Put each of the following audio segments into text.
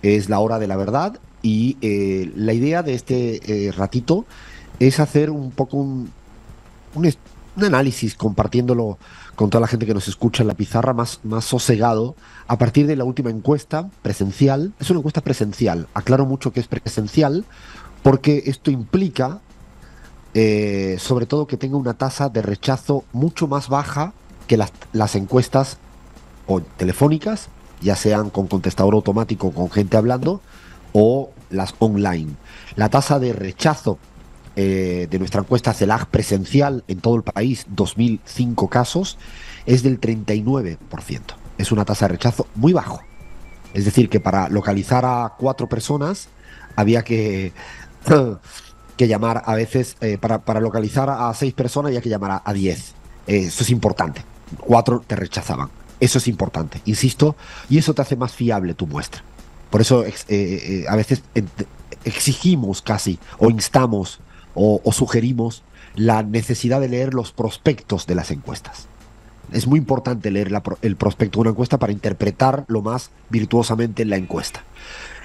es la hora de la verdad y la idea de este ratito es hacer un poco un, es- un análisis compartiéndolo con toda la gente que nos escucha en la pizarra más sosegado a partir de la última encuesta presencial. Es una encuesta presencial. Aclaro mucho que es presencial porque esto implica sobre todo que tenga una tasa de rechazo mucho más baja que las encuestas o telefónicas, ya sean con contestador automático con gente hablando o las online. La tasa de rechazo de nuestra encuesta CELAG presencial en todo el país, 2005 casos, es del 39%. Es una tasa de rechazo muy bajo. Es decir, que para localizar a 4 personas había que llamar a veces, para localizar a 6 personas había que llamar a 10. Eso es importante. 4 te rechazaban. Eso es importante, insisto, y eso te hace más fiable tu muestra. Por eso a veces exigimos casi, o instamos, o sugerimos la necesidad de leer los prospectos de las encuestas. Es muy importante leer el prospecto de una encuesta para interpretar lo más virtuosamente la encuesta.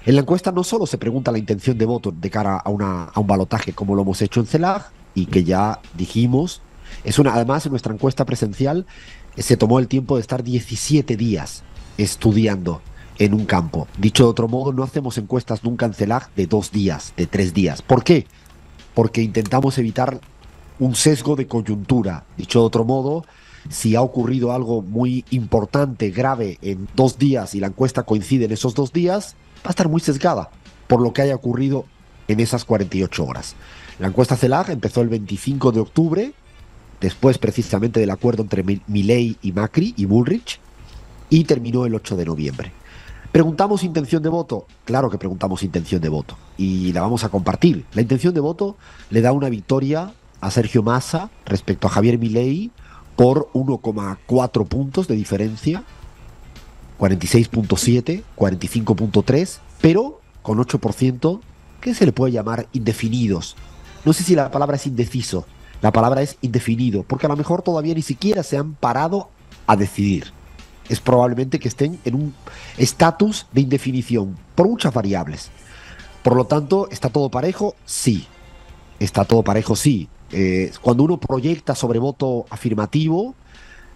En la encuesta no solo se pregunta la intención de voto de cara a un balotaje, como lo hemos hecho en CELAG y que ya dijimos, además en nuestra encuesta presencial se tomó el tiempo de estar 17 días estudiando en un campo. Dicho de otro modo, no hacemos encuestas nunca en CELAG de 2 días, de 3 días. ¿Por qué? Porque intentamos evitar un sesgo de coyuntura. Dicho de otro modo, si ha ocurrido algo muy importante, grave, en 2 días y la encuesta coincide en esos 2 días, va a estar muy sesgada por lo que haya ocurrido en esas 48 horas. La encuesta CELAG empezó el 25 de octubre, después precisamente del acuerdo entre Milei y Macri y Bullrich, y terminó el 8 de noviembre. ¿Preguntamos intención de voto? Claro que preguntamos intención de voto y la vamos a compartir. La intención de voto le da una victoria a Sergio Massa respecto a Javier Milei por 1,4 puntos de diferencia, 46,7, 45,3, pero con 8% que se le puede llamar indefinidos. No sé si la palabra es indeciso, la palabra es indefinido, porque a lo mejor todavía ni siquiera se han parado a decidir. Es probablemente que estén en un estatus de indefinición por muchas variables. Por lo tanto, ¿está todo parejo? Sí. Está todo parejo, sí. Cuando uno proyecta sobre voto afirmativo,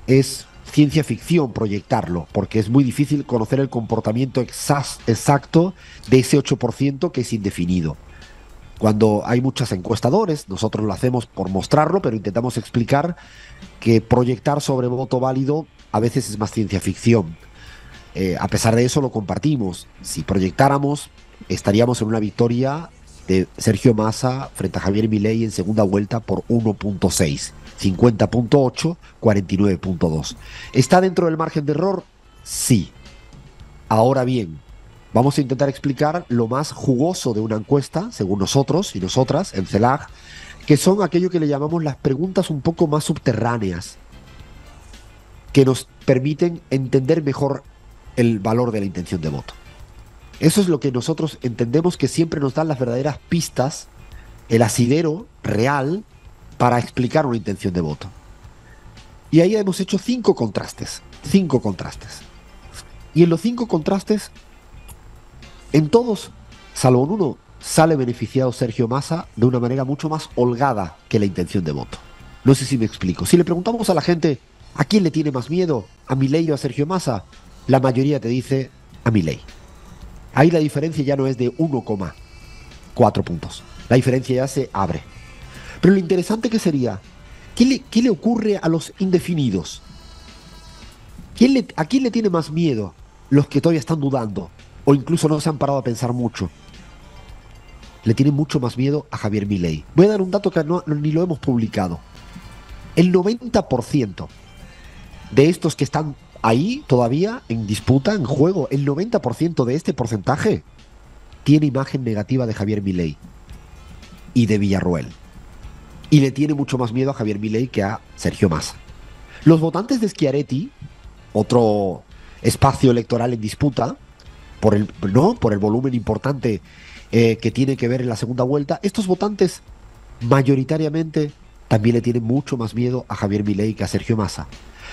es ciencia ficción proyectarlo, porque es muy difícil conocer el comportamiento exacto de ese 8% que es indefinido. Cuando hay muchos encuestadores, nosotros lo hacemos por mostrarlo, pero intentamos explicar que proyectar sobre voto válido a veces es más ciencia ficción. A pesar de eso lo compartimos. Si proyectáramos, estaríamos en una victoria de Sergio Massa frente a Javier Milei en segunda vuelta por 1,6, 50,8, 49,2. ¿Está dentro del margen de error? Sí. Ahora bien, vamos a intentar explicar lo más jugoso de una encuesta, según nosotros y nosotras en CELAG, que son aquello que le llamamos las preguntas un poco más subterráneas, que nos permiten entender mejor el valor de la intención de voto. Eso es lo que nosotros entendemos que siempre nos dan las verdaderas pistas, el asidero real para explicar una intención de voto. Y ahí hemos hecho 5 contrastes, 5 contrastes. Y en los 5 contrastes, en todos, salvo en uno, sale beneficiado Sergio Massa de una manera mucho más holgada que la intención de voto. No sé si me explico. Si le preguntamos a la gente a quién le tiene más miedo, a Milei o a Sergio Massa, la mayoría te dice a Milei. Ahí la diferencia ya no es de 1,4 puntos. La diferencia ya se abre. Pero lo interesante que sería, ¿qué le ocurre a los indefinidos? ¿A quién le tiene más miedo los que todavía están dudando? O incluso no se han parado a pensar mucho. Le tienen mucho más miedo a Javier Milei. Voy a dar un dato que ni lo hemos publicado. El 90% de estos que están ahí todavía en disputa, en juego, el 90% de este porcentaje tiene imagen negativa de Javier Milei y de Villarroel. Y le tiene mucho más miedo a Javier Milei que a Sergio Massa. Los votantes de Schiaretti, otro espacio electoral en disputa, por el volumen importante que tiene que ver en la segunda vuelta, estos votantes mayoritariamente también le tienen mucho más miedo a Javier Milei que a Sergio Massa.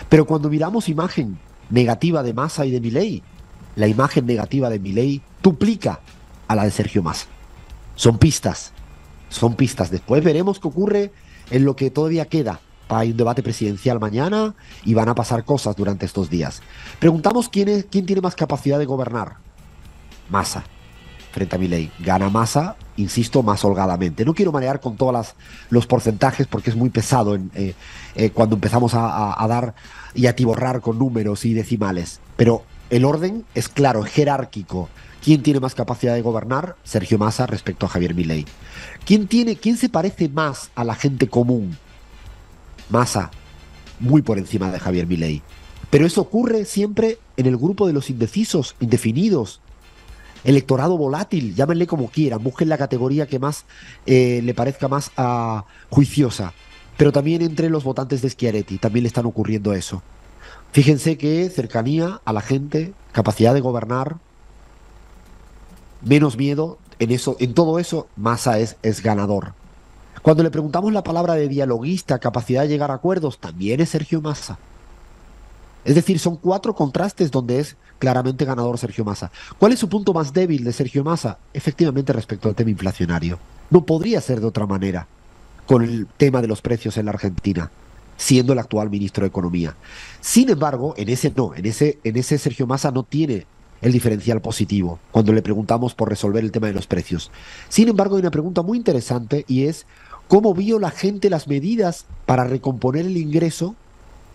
Pero cuando miramos imagen negativa de Massa y de Milei, la imagen negativa de Milei duplica a la de Sergio Massa. Son pistas, son pistas. Después veremos qué ocurre en lo que todavía queda. Hay un debate presidencial mañana y van a pasar cosas durante estos días. Preguntamos quién tiene más capacidad de gobernar. Massa, frente a Milei. Gana Massa, insisto, más holgadamente. No quiero marear con todos los porcentajes porque es muy pesado cuando empezamos a dar y a atiborrar con números y decimales. Pero el orden es claro, es jerárquico. ¿Quién tiene más capacidad de gobernar? Sergio Massa respecto a Javier Milei. ¿Quién se parece más a la gente común? Massa, muy por encima de Javier Milei. Pero eso ocurre siempre en el grupo de los indecisos, indefinidos, electorado volátil, llámenle como quieran, busquen la categoría que más le parezca más juiciosa. Pero también entre los votantes de Schiaretti también le están ocurriendo eso. Fíjense que cercanía a la gente, capacidad de gobernar, menos miedo, en todo eso Massa es ganador. Cuando le preguntamos la palabra de dialoguista, capacidad de llegar a acuerdos, también es Sergio Massa. Es decir, son 4 contrastes donde es claramente ganador Sergio Massa. ¿Cuál es su punto más débil de Sergio Massa? Efectivamente, respecto al tema inflacionario. No podría ser de otra manera con el tema de los precios en la Argentina, siendo el actual ministro de Economía. Sin embargo, en ese Sergio Massa no tiene el diferencial positivo cuando le preguntamos por resolver el tema de los precios. Sin embargo, hay una pregunta muy interesante y es ¿cómo vio la gente las medidas para recomponer el ingreso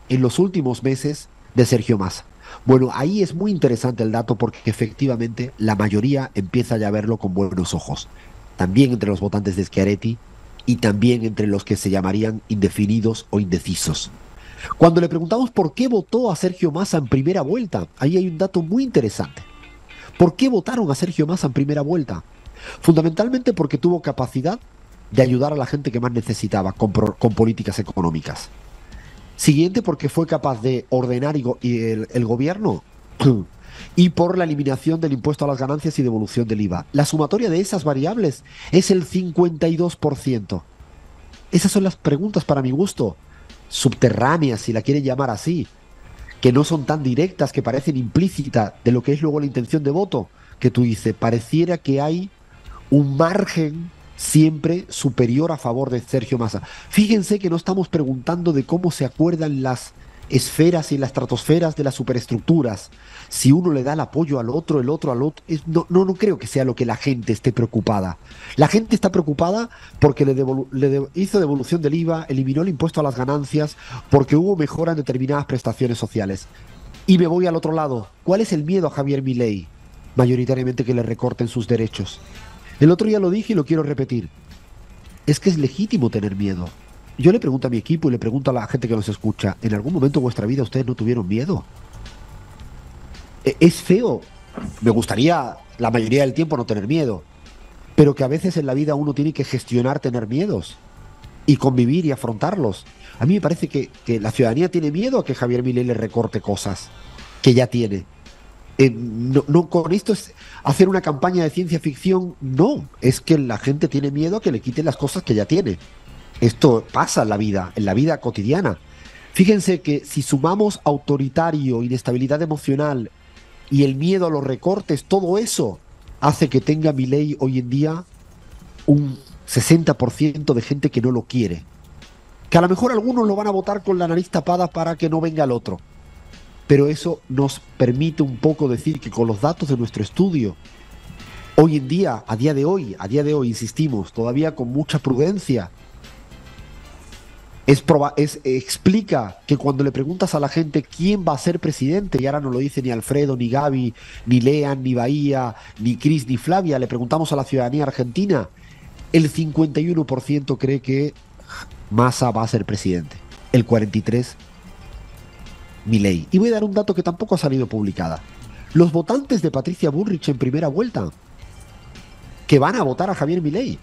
en los últimos meses de Sergio Massa? Bueno, ahí es muy interesante el dato porque efectivamente la mayoría empieza ya a verlo con buenos ojos. También entre los votantes de Schiaretti y también entre los que se llamarían indefinidos o indecisos. Cuando le preguntamos por qué votó a Sergio Massa en primera vuelta, ahí hay un dato muy interesante. ¿Por qué votaron a Sergio Massa en primera vuelta? Fundamentalmente porque tuvo capacidad de ayudar a la gente que más necesitaba con políticas económicas. Siguiente, porque fue capaz de ordenar el gobierno y por la eliminación del impuesto a las ganancias y devolución del IVA. La sumatoria de esas variables es el 52%. Esas son las preguntas, para mi gusto, subterráneas, si la quieren llamar así, que no son tan directas, que parecen implícitas de lo que es luego la intención de voto, que tú dices, pareciera que hay un margen siempre superior a favor de Sergio Massa. Fíjense que no estamos preguntando de cómo se acuerdan las esferas y las estratosferas de las superestructuras. Si uno le da el apoyo al otro, el otro al otro. No creo que sea lo que la gente esté preocupada. La gente está preocupada porque hizo devolución del IVA, eliminó el impuesto a las ganancias, porque hubo mejora en determinadas prestaciones sociales. Y me voy al otro lado. ¿Cuál es el miedo a Javier Milei? Mayoritariamente que le recorten sus derechos. El otro día lo dije y lo quiero repetir. Es que es legítimo tener miedo. Yo le pregunto a mi equipo y le pregunto a la gente que nos escucha, ¿en algún momento de vuestra vida ustedes no tuvieron miedo? Es feo. Me gustaría la mayoría del tiempo no tener miedo, pero que a veces en la vida uno tiene que gestionar tener miedos y convivir y afrontarlos. A mí me parece que la ciudadanía tiene miedo a que Javier Milei le recorte cosas que ya tiene. No con esto es hacer una campaña de ciencia ficción, no, es que la gente tiene miedo a que le quiten las cosas que ya tiene. Esto pasa en la vida cotidiana. Fíjense que si sumamos autoritario, inestabilidad emocional y el miedo a los recortes, todo eso hace que tenga Milei hoy en día un 60% de gente que no lo quiere. Que a lo mejor algunos lo van a votar con la nariz tapada para que no venga el otro. Pero eso nos permite un poco decir que con los datos de nuestro estudio, hoy en día, a día de hoy, insistimos, todavía con mucha prudencia, explica que cuando le preguntas a la gente quién va a ser presidente, y ahora no lo dice ni Alfredo, ni Gaby, ni Lean, ni Bahía, ni Cris, ni Flavia, le preguntamos a la ciudadanía argentina, el 51% cree que Massa va a ser presidente, el 43% Milei. Y voy a dar un dato que tampoco ha salido publicada. Los votantes de Patricia Bullrich en primera vuelta, que van a votar a Javier Milei.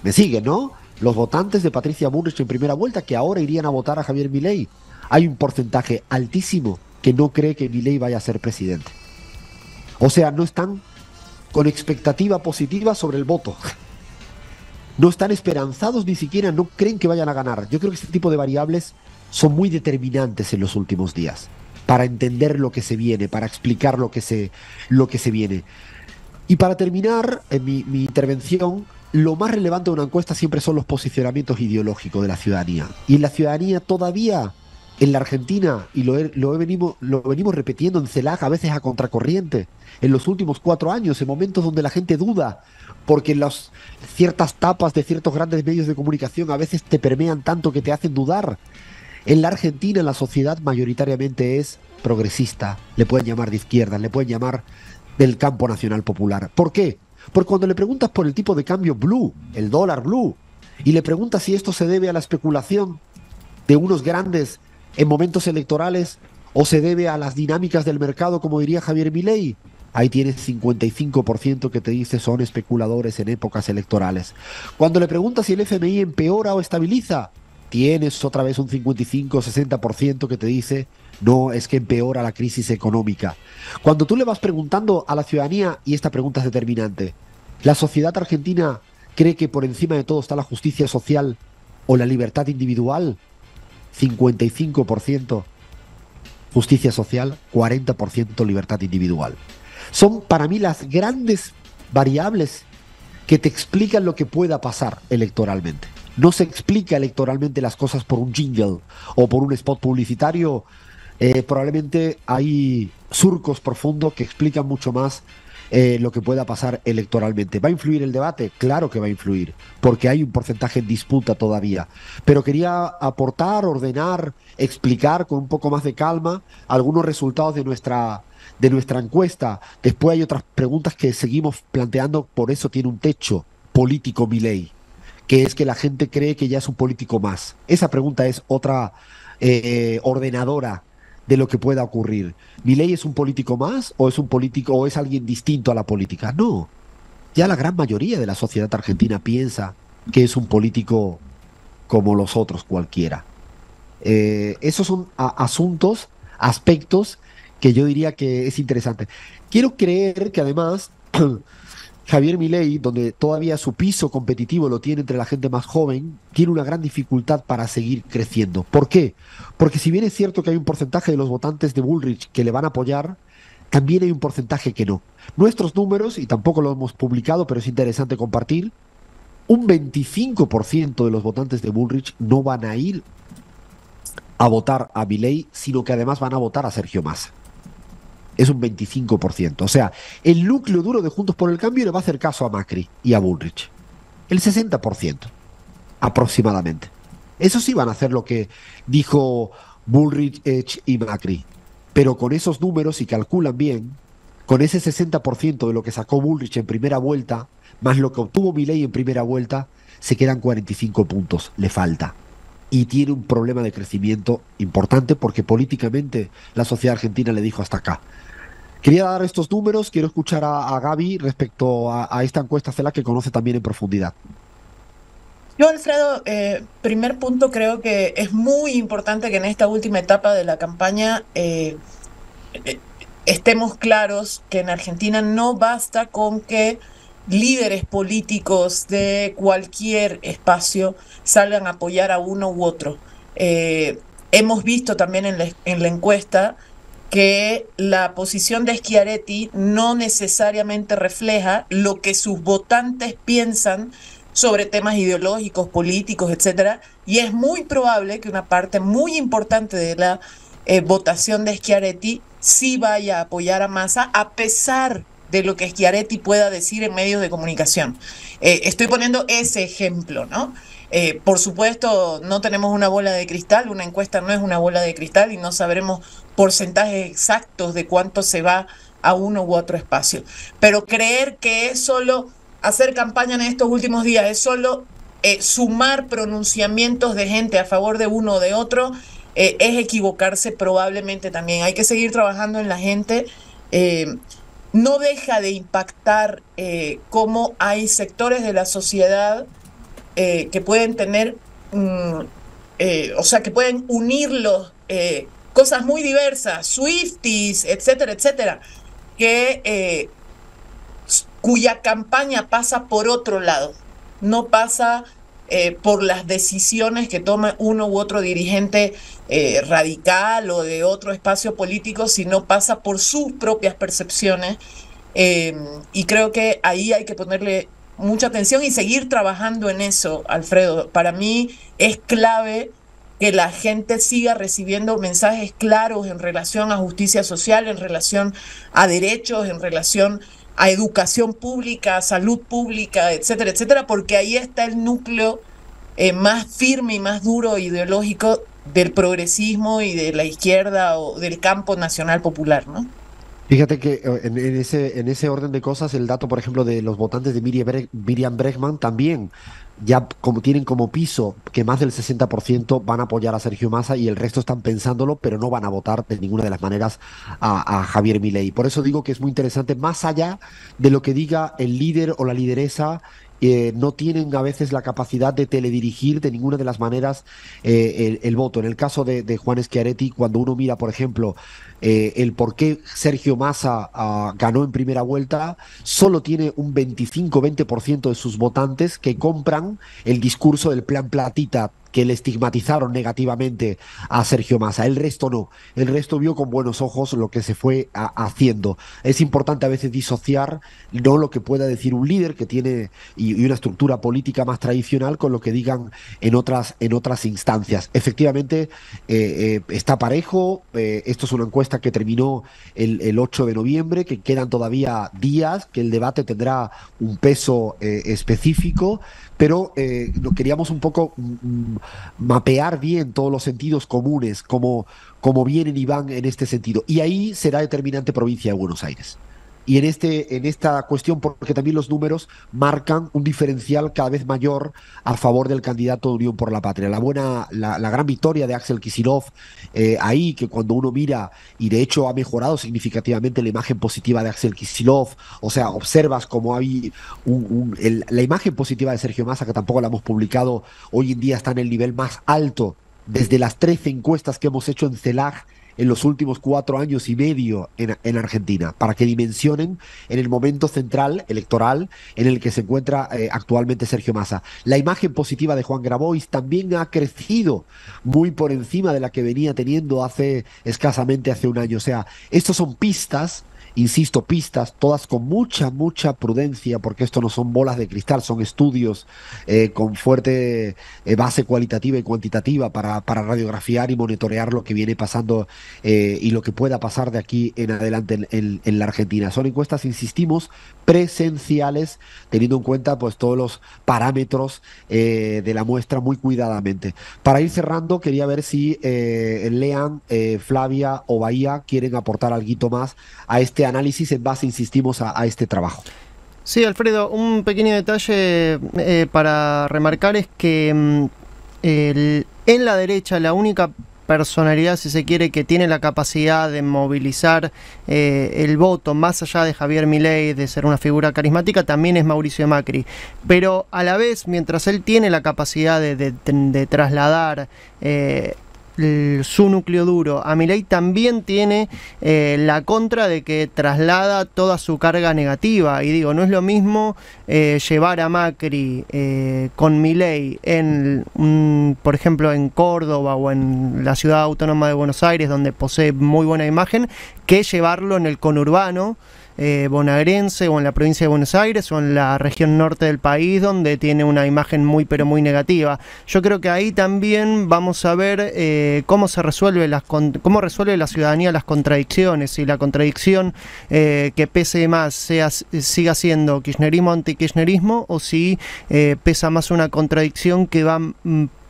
¿Me siguen, no? Los votantes de Patricia Bullrich en primera vuelta, que ahora irían a votar a Javier Milei. Hay un porcentaje altísimo que no cree que Milei vaya a ser presidente. O sea, no están con expectativa positiva sobre el voto. No están esperanzados ni siquiera, no creen que vayan a ganar. Yo creo que este tipo de variables son muy determinantes en los últimos días para entender lo que se viene, para explicar lo que se viene. Y para terminar mi intervención, lo más relevante de una encuesta siempre son los posicionamientos ideológicos de la ciudadanía. Y la ciudadanía todavía, en la Argentina, y lo venimos repitiendo en CELAC, a veces a contracorriente, en los últimos 4 años, en momentos donde la gente duda, porque ciertas tapas de ciertos grandes medios de comunicación a veces te permean tanto que te hacen dudar. En la Argentina la sociedad mayoritariamente es progresista, le pueden llamar de izquierda, le pueden llamar del campo nacional popular. ¿Por qué? Porque cuando le preguntas por el tipo de cambio blue, el dólar blue, y le preguntas si esto se debe a la especulación de unos grandes en momentos electorales o se debe a las dinámicas del mercado, como diría Javier Milei, ahí tienes 55% que te dice son especuladores en épocas electorales. Cuando le preguntas si el FMI empeora o estabiliza, tienes otra vez un 55-60% que te dice no, es que empeora la crisis económica. Cuando tú le vas preguntando a la ciudadanía, y esta pregunta es determinante, ¿la sociedad argentina cree que por encima de todo está la justicia social o la libertad individual? 55% justicia social, 40% libertad individual. Son para mí las grandes variables que te explican lo que pueda pasar electoralmente. No se explica electoralmente las cosas por un jingle o por un spot publicitario. Probablemente hay surcos profundos que explican mucho más lo que pueda pasar electoralmente. ¿Va a influir el debate? Claro que va a influir, porque hay un porcentaje en disputa todavía. Pero quería aportar, ordenar, explicar con un poco más de calma algunos resultados de nuestra encuesta. Después hay otras preguntas que seguimos planteando, por eso tiene un techo político Milei, que es que la gente cree que ya es un político más. Esa pregunta es otra ordenadora de lo que pueda ocurrir. ¿Milei es un político más o es un político o es alguien distinto a la política? No, ya la gran mayoría de la sociedad argentina piensa que es un político como los otros cualquiera. Esos son asuntos, aspectos que yo diría que es interesante. Quiero creer que además Javier Milei, donde todavía su piso competitivo lo tiene entre la gente más joven, tiene una gran dificultad para seguir creciendo. ¿Por qué? Porque si bien es cierto que hay un porcentaje de los votantes de Bullrich que le van a apoyar, también hay un porcentaje que no. Nuestros números, y tampoco lo hemos publicado, pero es interesante compartir, un 25% de los votantes de Bullrich no van a ir a votar a Milei, sino que además van a votar a Sergio Massa. Es un 25%. O sea, el núcleo duro de Juntos por el Cambio le va a hacer caso a Macri y a Bullrich. El 60%, aproximadamente. Eso sí van a hacer lo que dijo Bullrich y Macri. Pero con esos números, si calculan bien, con ese 60% de lo que sacó Bullrich en primera vuelta, más lo que obtuvo Milei en primera vuelta, se quedan 45 puntos. Le falta. Y tiene un problema de crecimiento importante porque políticamente la sociedad argentina le dijo hasta acá. Quería dar estos números, quiero escuchar a Gaby respecto a esta encuesta CELAC que conoce también en profundidad. Yo, Alfredo, primer punto, creo que es muy importante que en esta última etapa de la campaña estemos claros que en Argentina no basta con que líderes políticos de cualquier espacio salgan a apoyar a uno u otro. Hemos visto también en la encuesta que la posición de Schiaretti no necesariamente refleja lo que sus votantes piensan sobre temas ideológicos, políticos, etcétera, y es muy probable que una parte muy importante de la votación de Schiaretti sí vaya a apoyar a Massa, a pesar de lo que Schiaretti pueda decir en medios de comunicación. Estoy poniendo ese ejemplo, ¿no? Por supuesto, no tenemos una bola de cristal, una encuesta no es una bola de cristal y no sabremos porcentajes exactos de cuánto se va a uno u otro espacio. Pero creer que es solo hacer campaña en estos últimos días, es solo sumar pronunciamientos de gente a favor de uno o de otro, es equivocarse probablemente también. Hay que seguir trabajando en la gente. No deja de impactar cómo hay sectores de la sociedad que pueden tener, o sea, que pueden unirlos, cosas muy diversas, Swifties, etcétera, etcétera, que cuya campaña pasa por otro lado, no pasa por las decisiones que toma uno u otro dirigente radical o de otro espacio político, sino pasa por sus propias percepciones Eh, y creo que ahí hay que ponerle mucha atención y seguir trabajando en eso, Alfredo. Para mí es clave que la gente siga recibiendo mensajes claros en relación a justicia social, en relación a derechos, en relación a educación pública, a salud pública, etcétera, etcétera, porque ahí está el núcleo más firme y más duro ideológico del progresismo y de la izquierda o del campo nacional popular, ¿no? Fíjate que en ese orden de cosas, el dato, por ejemplo, de los votantes de Miriam Bregman también ya como tienen como piso que más del 60% van a apoyar a Sergio Massa y el resto están pensándolo, pero no van a votar de ninguna de las maneras a Javier Milei. Por eso digo que es muy interesante, más allá de lo que diga el líder o la lideresa. No tienen a veces la capacidad de teledirigir de ninguna de las maneras el voto. En el caso de Juan Schiaretti, cuando uno mira, por ejemplo, el por qué Sergio Massa ganó en primera vuelta, solo tiene un 25-20% de sus votantes que compran el discurso del plan platita que le estigmatizaron negativamente a Sergio Massa. El resto no. El resto vio con buenos ojos lo que se fue haciendo. Es importante a veces disociar no lo que pueda decir un líder que tiene y una estructura política más tradicional con lo que digan en otras instancias. Efectivamente, está parejo. Esto es una encuesta que terminó el 8 de noviembre, que quedan todavía días, que el debate tendrá un peso específico, pero lo queríamos un poco mapear bien todos los sentidos comunes, como vienen y van en este sentido. Y ahí será determinante provincia de Buenos Aires. Y en esta cuestión, porque también los números marcan un diferencial cada vez mayor a favor del candidato de Unión por la Patria. La gran victoria de Axel Kicillof, ahí que cuando uno mira, y de hecho ha mejorado significativamente la imagen positiva de Axel Kicillof, o sea, observas como hay la imagen positiva de Sergio Massa, que tampoco la hemos publicado, hoy en día está en el nivel más alto desde las 13 encuestas que hemos hecho en CELAC en los últimos 4 años y medio en Argentina, para que dimensionen en el momento central electoral en el que se encuentra actualmente Sergio Massa. La imagen positiva de Juan Grabois también ha crecido muy por encima de la que venía teniendo hace un año. O sea, estos son pistas. Insisto, pistas, todas con mucha prudencia, porque esto no son bolas de cristal, son estudios con fuerte base cualitativa y cuantitativa para radiografiar y monitorear lo que viene pasando y lo que pueda pasar de aquí en adelante en la Argentina. Son encuestas, insistimos, presenciales, teniendo en cuenta pues todos los parámetros de la muestra muy cuidadamente. Para ir cerrando, quería ver si Lean, Flavia o Bahía quieren aportar algo más a este análisis en base, insistimos, a este trabajo. Sí, Alfredo, un pequeño detalle para remarcar es que en la derecha la única personalidad, si se quiere, que tiene la capacidad de movilizar el voto, más allá de Javier Milei, de ser una figura carismática, también es Mauricio Macri. Pero a la vez, mientras él tiene la capacidad de trasladar su núcleo duro, a Milei también tiene la contra de que traslada toda su carga negativa. Y digo, no es lo mismo llevar a Macri con Milei por ejemplo, en Córdoba o en la ciudad autónoma de Buenos Aires, donde posee muy buena imagen, que llevarlo en el conurbano bonaerense o en la provincia de Buenos Aires o en la región norte del país, donde tiene una imagen muy pero muy negativa. Yo creo que ahí también vamos a ver cómo resuelve la ciudadanía las contradicciones, y la contradicción que pese más siga siendo kirchnerismo anti-kirchnerismo, o si pesa más una contradicción que va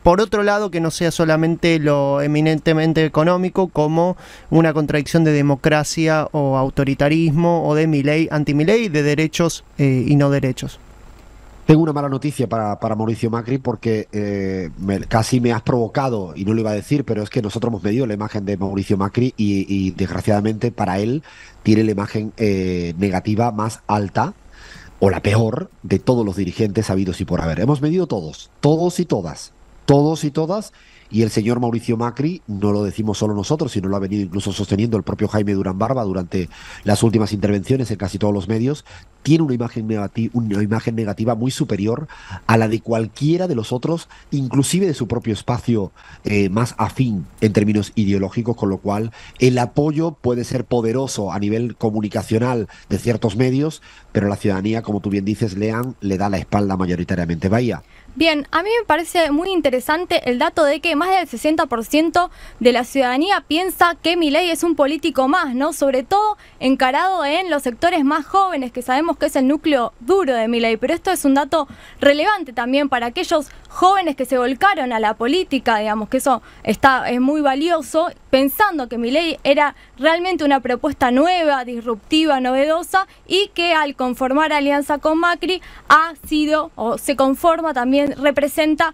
por otro lado, que no sea solamente lo eminentemente económico, como una contradicción de democracia o autoritarismo, o de Milei, anti-Milei, de derechos y no derechos. Tengo una mala noticia para Mauricio Macri, porque casi me has provocado, y no lo iba a decir, pero es que nosotros hemos medido la imagen de Mauricio Macri y desgraciadamente para él tiene la imagen negativa más alta o la peor de todos los dirigentes habidos y por haber. Hemos medido todos y todas, Y el señor Mauricio Macri, no lo decimos solo nosotros, sino lo ha venido incluso sosteniendo el propio Jaime Durán Barba durante las últimas intervenciones en casi todos los medios, tiene una imagen negativa muy superior a la de cualquiera de los otros, inclusive de su propio espacio más afín en términos ideológicos, con lo cual el apoyo puede ser poderoso a nivel comunicacional de ciertos medios, pero la ciudadanía, como tú bien dices, Lean, le da la espalda mayoritariamente. Bahía. Bien, a mí me parece muy interesante el dato de que más del 60% de la ciudadanía piensa que Milei es un político más, ¿no? Sobre todo encarado en los sectores más jóvenes, que sabemos que es el núcleo duro de Milei, pero esto es un dato relevante también para aquellos jóvenes que se volcaron a la política, digamos que eso es muy valioso, pensando que Milei era realmente una propuesta nueva, disruptiva, novedosa, y que al conformar alianza con Macri ha sido, o se conforma también, representa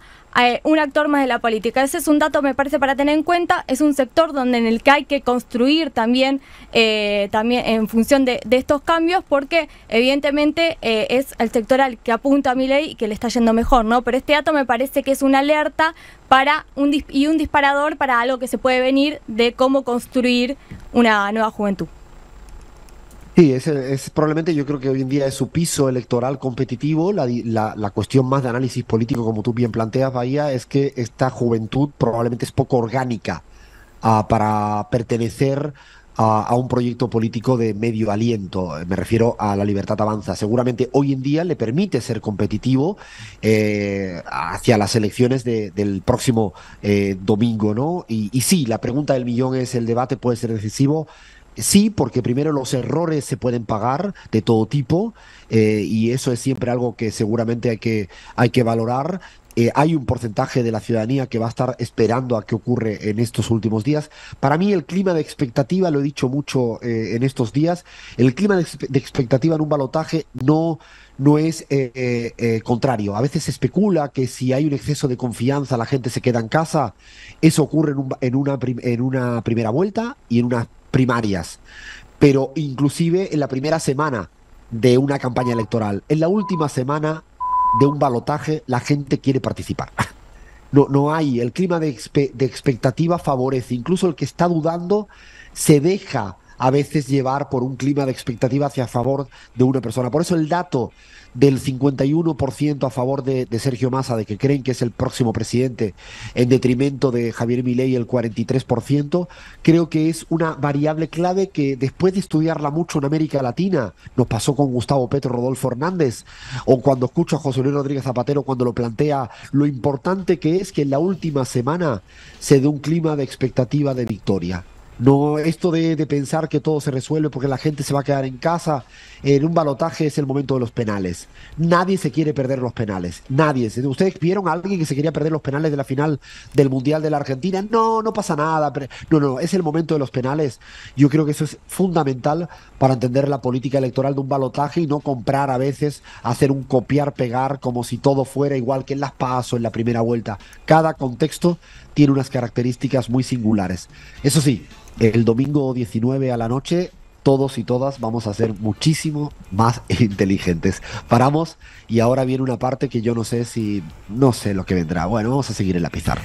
un actor más de la política. Ese es un dato, me parece, para tener en cuenta. Es un sector donde en el que hay que construir también en función de estos cambios, porque evidentemente es el sector al que apunta Milei y que le está yendo mejor, ¿no? Pero este dato me parece que es una alerta para un disparador para algo que se puede venir de cómo construir una nueva juventud. Sí, es probablemente, yo creo que hoy en día es su piso electoral competitivo. La cuestión más de análisis político, como tú bien planteas, Bahía, es que esta juventud probablemente es poco orgánica para pertenecer a un proyecto político de medio aliento. Me refiero a La Libertad Avanza. Seguramente hoy en día le permite ser competitivo hacia las elecciones del próximo domingo, ¿no? Y sí, la pregunta del millón es: ¿el debate puede ser decisivo? Sí, porque primero los errores se pueden pagar de todo tipo, y eso es siempre algo que seguramente hay que valorar. Hay un porcentaje de la ciudadanía que va a estar esperando a qué ocurre en estos últimos días. Para mí el clima de expectativa, lo he dicho mucho en estos días, el clima de expectativa en un balotaje no es contrario. A veces se especula que si hay un exceso de confianza la gente se queda en casa. Eso ocurre en una primera vuelta y en unas primarias, pero inclusive en la primera semana de una campaña electoral. En la última semana de un balotaje la gente quiere participar. No hay, el clima de expectativa favorece, incluso el que está dudando se deja a veces llevar por un clima de expectativa hacia favor de una persona. Por eso el dato del 51% a favor de Sergio Massa, de que creen que es el próximo presidente, en detrimento de Javier Milei, el 43%, creo que es una variable clave que, después de estudiarla mucho en América Latina, nos pasó con Gustavo Petro, Rodolfo Hernández, o cuando escucho a José Luis Rodríguez Zapatero cuando lo plantea, lo importante que es que en la última semana se dé un clima de expectativa de victoria. No, esto de pensar que todo se resuelve porque la gente se va a quedar en casa. En un balotaje es el momento de los penales. Nadie se quiere perder los penales. Nadie. ¿Ustedes vieron a alguien que se quería perder los penales de la final del Mundial de la Argentina? No, no pasa nada. No, es el momento de los penales. Yo creo que eso es fundamental para entender la política electoral de un balotaje y no comprar a veces, hacer un copiar-pegar como si todo fuera igual que en las PASO, en la primera vuelta. Cada contexto tiene unas características muy singulares. Eso sí, el domingo 19 a la noche, todos y todas vamos a ser muchísimo más inteligentes. Paramos y ahora viene una parte que yo no sé lo que vendrá. Bueno, vamos a seguir en la pizarra.